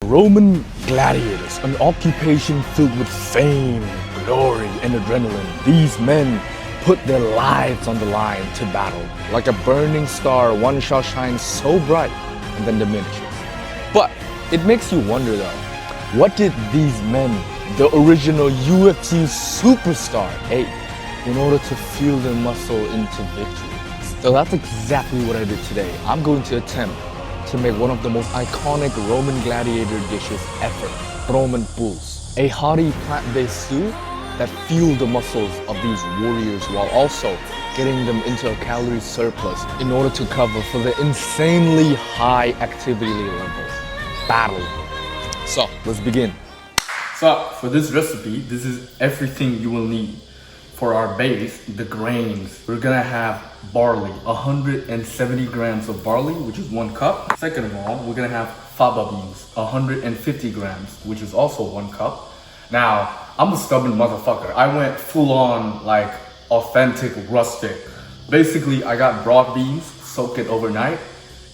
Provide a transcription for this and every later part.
Roman gladiators, an occupation filled with fame, glory, and adrenaline. These men put their lives on the line to battle. Like a burning star, one shall shine so bright and then diminishes. But it makes you wonder though, what did these men, the original UFC superstar, ate in order to fuel their muscle into victory? So that's exactly what I did today. I'm going to attempt to make one of the most iconic Roman gladiator dishes ever, Roman pulse, a hearty plant-based stew that fueled the muscles of these warriors while also getting them into a calorie surplus in order to cover for the insanely high activity level battle. So let's begin. So for this recipe, this is everything you will need. For our base, the grains, we're gonna have barley, 170 grams of barley, which is 1 cup. Second of all, we're gonna have fava beans, 150 grams, which is also 1 cup. Now, I'm a stubborn motherfucker. I went full on like authentic rustic. Basically, I got broad beans, soak it overnight,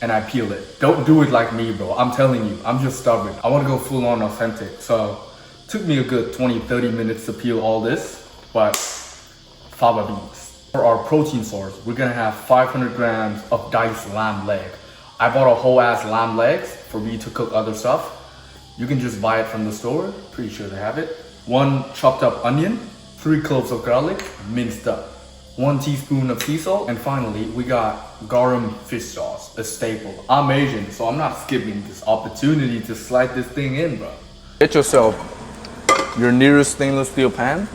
and I peel it. Don't do it like me, bro. I'm telling you, I'm just stubborn. I wanna go full on authentic. So, took me a good 20-30 minutes to peel all this, but fava beans. For our protein source, we're gonna have 500 grams of diced lamb leg. I bought a whole ass lamb legs for me to cook other stuff. You can just buy it from the store, pretty sure they have it. 1 chopped up onion, 3 cloves of garlic, minced up, 1 teaspoon of sea salt, and finally, we got garum fish sauce, a staple. I'm Asian, so I'm not skipping this opportunity to slide this thing in, bro. Get yourself your nearest stainless steel pan.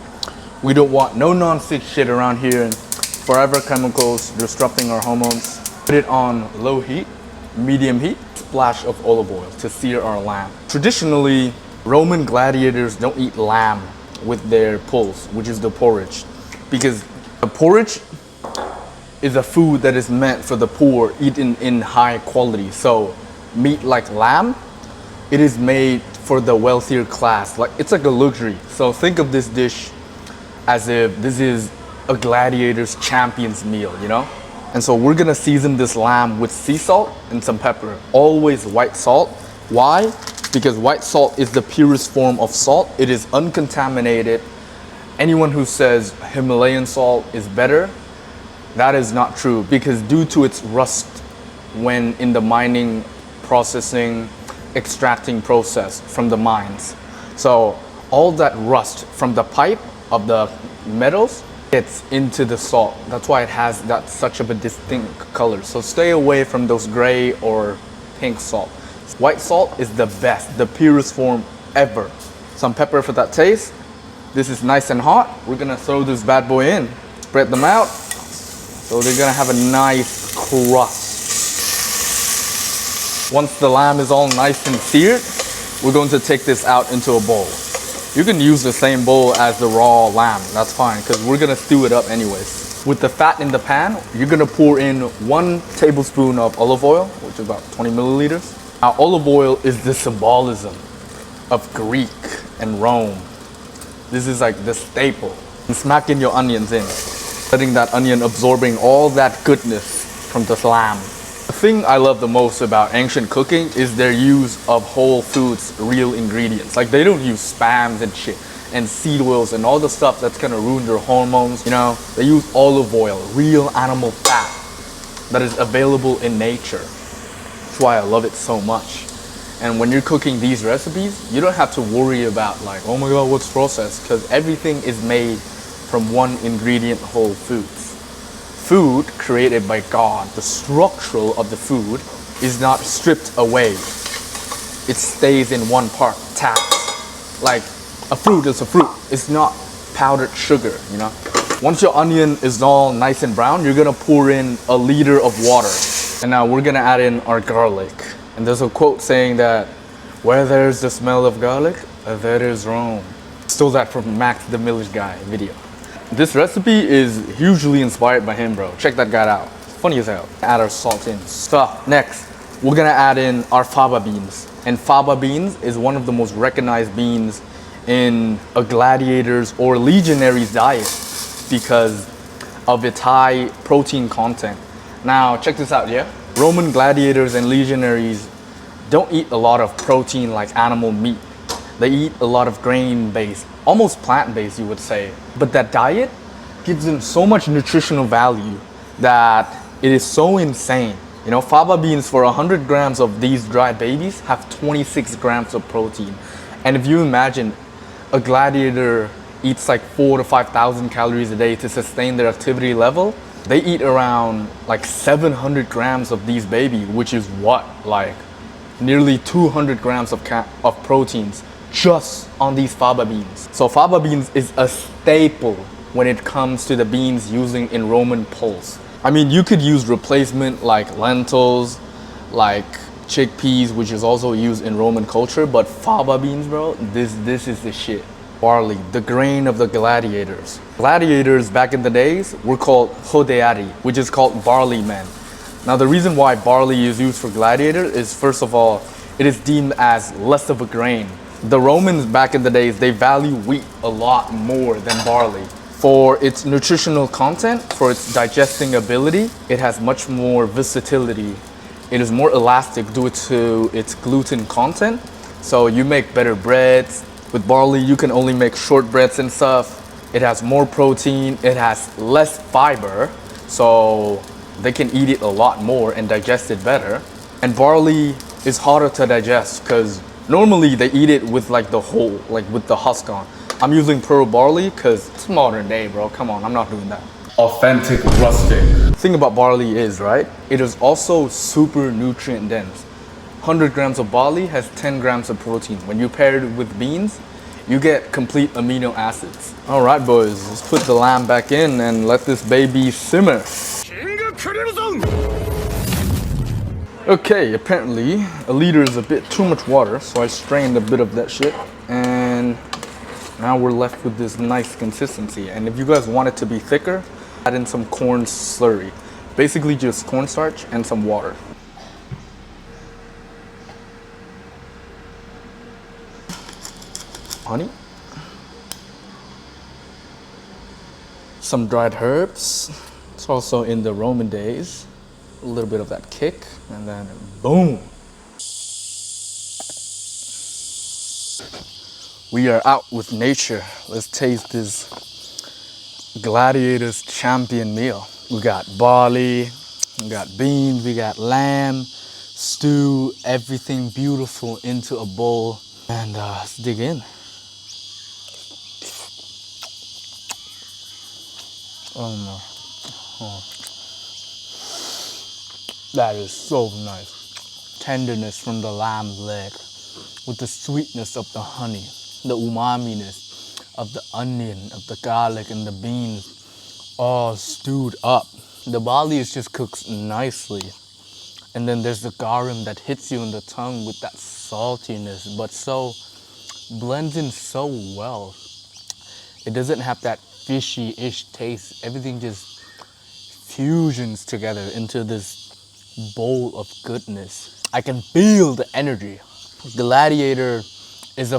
We don't want no non-stick shit around here and forever chemicals disrupting our hormones. Put it on low heat, medium heat, splash of olive oil to sear our lamb. Traditionally, Roman gladiators don't eat lamb with their pulse, which is the porridge, because the porridge is a food that is meant for the poor, eaten in high quality. So meat like lamb, it is made for the wealthier class. Like it's like a luxury. So think of this dish as if this is a gladiator's champion's meal, you know? And so we're gonna season this lamb with sea salt and some pepper. Always white salt. Why? Because white salt is the purest form of salt. It is uncontaminated. Anyone who says Himalayan salt is better, that is not true, because due to its rust when in the mining, processing, extracting process from the mines. So all that rust from the pipe of the metals gets into the salt. That's why it has that such of a distinct color. So stay away from those gray or pink salt. White salt is the best, the purest form ever. Some pepper for that taste. This is nice and hot. We're gonna throw this bad boy in. Spread them out. So they're gonna have a nice crust. Once the lamb is all nice and seared, we're going to take this out into a bowl. You can use the same bowl as the raw lamb, that's fine, because we're gonna stew it up anyways. With the fat in the pan, you're gonna pour in 1 tablespoon of olive oil, which is about 20 milliliters. Now, olive oil is the symbolism of Greek and Rome. This is like the staple. And smack in your onions in, letting that onion absorbing all that goodness from the lamb. The thing I love the most about ancient cooking is their use of whole foods, real ingredients. Like they don't use spams and shit and seed oils and all the stuff that's gonna ruin their hormones. You know, they use olive oil, real animal fat that is available in nature. That's why I love it so much. And when you're cooking these recipes, you don't have to worry about like, oh my God, what's processed? Because everything is made from 1 ingredient whole foods. Food created by God, the structural of the food is not stripped away. It stays in one part, tapped. Like a fruit is a fruit. It's not powdered sugar, you know? Once your onion is all nice and brown, you're gonna pour in 1 liter of water. And now we're gonna add in our garlic. And there's a quote saying that, where there's the smell of garlic, there is Rome. Stole that from Max the Village Guy video. This recipe is hugely inspired by him, bro. Check that guy out. Funny as hell. Add our salt in. So next, we're gonna add in our fava beans. And fava beans is one of the most recognized beans in a gladiator's or legionary's diet because of its high protein content. Now, check this out, yeah? Roman gladiators and legionaries don't eat a lot of protein like animal meat. They eat a lot of grain-based, almost plant-based, you would say. But that diet gives them so much nutritional value that it is so insane. You know, faba beans for 100 grams of these dry babies have 26 grams of protein. And if you imagine a gladiator eats like 4 to 5,000 calories a day to sustain their activity level, they eat around like 700 grams of these baby, which is what, like nearly 200 grams of proteins just on these faba beans. So faba beans is a staple when it comes to the beans using in Roman pulse. I mean, you could use replacement like lentils, like chickpeas, which is also used in Roman culture, but faba beans, bro, this is the shit. Barley, the grain of the gladiators. Gladiators back in the days were called hodeari, which is called barley men. Now the reason why barley is used for gladiator is, first of all, it is deemed as less of a grain. The Romans back in the days, they value wheat a lot more than barley. For its nutritional content, for its digesting ability, it has much more versatility. It is more elastic due to its gluten content. So you make better breads. With barley, you can only make shortbreads and stuff. It has more protein, it has less fiber, so they can eat it a lot more and digest it better. And barley is harder to digest because normally they eat it with like the whole, like with the husk on. I'm using pearl barley because it's modern day, bro. Come on, I'm not doing that. Authentic rustic. The thing about barley is, right, it is also super nutrient dense. 100 grams of barley has 10 grams of protein. When you pair it with beans, you get complete amino acids. All right, boys, let's put the lamb back in and let this baby simmer. Okay, apparently a liter is a bit too much water, so I strained a bit of that shit, and now we're left with this nice consistency. And if you guys want it to be thicker, add in some corn slurry. Basically just cornstarch and some water. Honey, some dried herbs. It's also in the Roman days. A little bit of that kick, and then boom. We are out with nature. Let's taste this Gladiator's champion meal. We got barley, we got beans, we got lamb, stew, everything beautiful into a bowl. And let's dig in. Oh no. Oh. That is so nice. Tenderness from the lamb leg with the sweetness of the honey, the umami-ness of the onion, of the garlic and the beans, all stewed up. The barley is just cooked nicely. And then there's the garum that hits you in the tongue with that saltiness, but so blends in so well. It doesn't have that fishy-ish taste. Everything just fusions together into this bowl of goodness. I can feel the energy. Gladiator is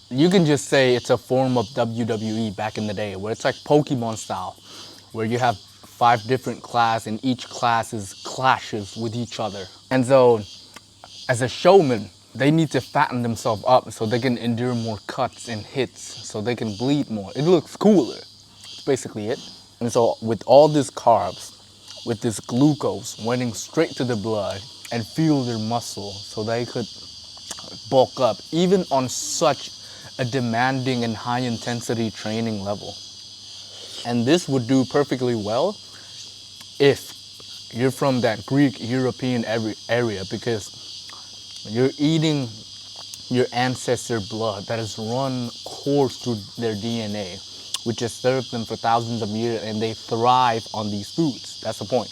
you can just say it's a form of WWE back in the day, where it's like Pokemon style, where you have 5 different classes and each class clashes with each other. And so, as a showman, they need to fatten themselves up so they can endure more cuts and hits, so they can bleed more. It looks cooler. That's basically it. And so with all these carbs, with this glucose running straight to the blood and fuel their muscle so they could bulk up, even on such a demanding and high intensity training level. And this would do perfectly well if you're from that Greek European area, because you're eating your ancestor blood that has run course through their DNA, which has served them for thousands of years, and they thrive on these foods. That's the point.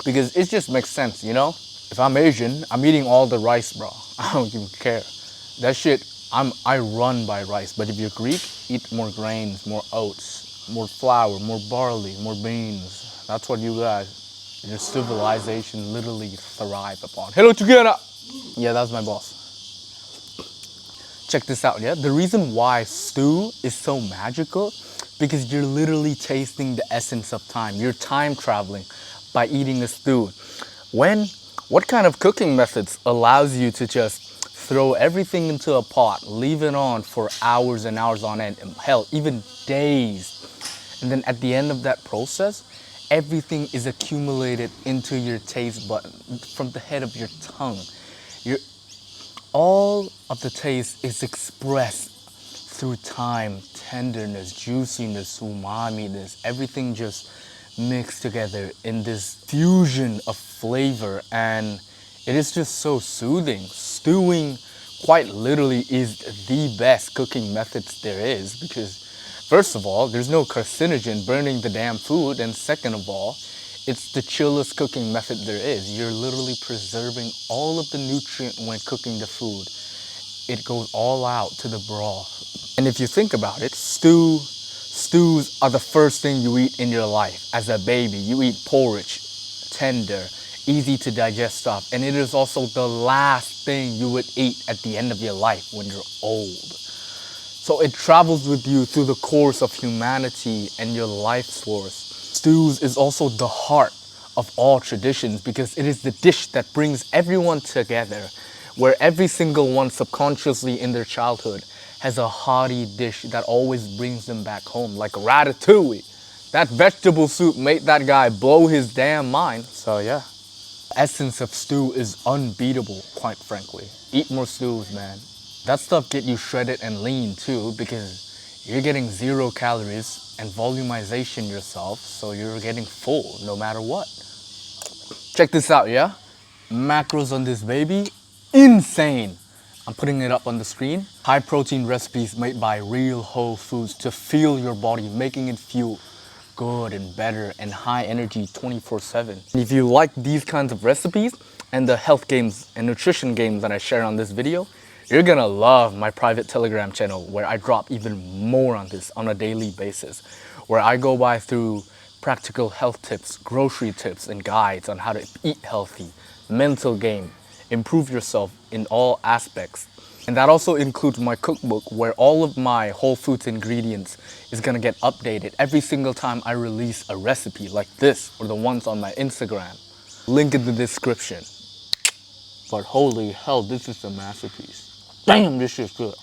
Because it just makes sense, you know? If I'm Asian, I'm eating all the rice, bro. I don't even care. That shit, I run by rice. But if you're Greek, eat more grains, more oats, more flour, more barley, more beans. That's what you guys, your civilization literally thrive upon. Hello, together. Yeah, that's my boss. Check this out, yeah? The reason why stew is so magical, because you're literally tasting the essence of time. You're time traveling by eating a stew. When What kind of cooking methods allows you to just throw everything into a pot, leave it on for hours and hours on end, hell, even days. And then at the end of that process, everything is accumulated into your taste bud from the head of your tongue. Your, all of the taste is expressed through time, tenderness, juiciness, umami-ness, everything just mixed together in this fusion of flavor, and it is just so soothing. Stewing quite literally is the best cooking methods there is because first of all, there's no carcinogen burning the damn food, and second of all, it's the chillest cooking method there is. You're literally preserving all of the nutrient when cooking the food. It goes all out to the broth. And if you think about it, stews are the first thing you eat in your life. As a baby, you eat porridge, tender, easy to digest stuff. And it is also the last thing you would eat at the end of your life when you're old. So it travels with you through the course of humanity and your life source. Stews is also the heart of all traditions because it is the dish that brings everyone together, where every single one subconsciously in their childhood has a hearty dish that always brings them back home, like ratatouille. That vegetable soup made that guy blow his damn mind. So yeah, the essence of stew is unbeatable, quite frankly. Eat more stews, man. That stuff get you shredded and lean too because you're getting 0 calories and volumization yourself, so you're getting full no matter what. Check this out, yeah? Macros on this baby, insane. I'm putting it up on the screen. High protein recipes made by real whole foods to fuel your body, making it feel good and better and high energy 24/7. If you like these kinds of recipes and the health games and nutrition games that I share on this video, you're gonna love my private Telegram channel where I drop even more on this on a daily basis, where I go by through practical health tips, grocery tips, and guides on how to eat healthy, mental game, improve yourself in all aspects. And that also includes my cookbook where all of my whole foods ingredients is gonna get updated every single time I release a recipe like this or the ones on my Instagram. Link in the description. But holy hell, this is a masterpiece. Damn, this is good.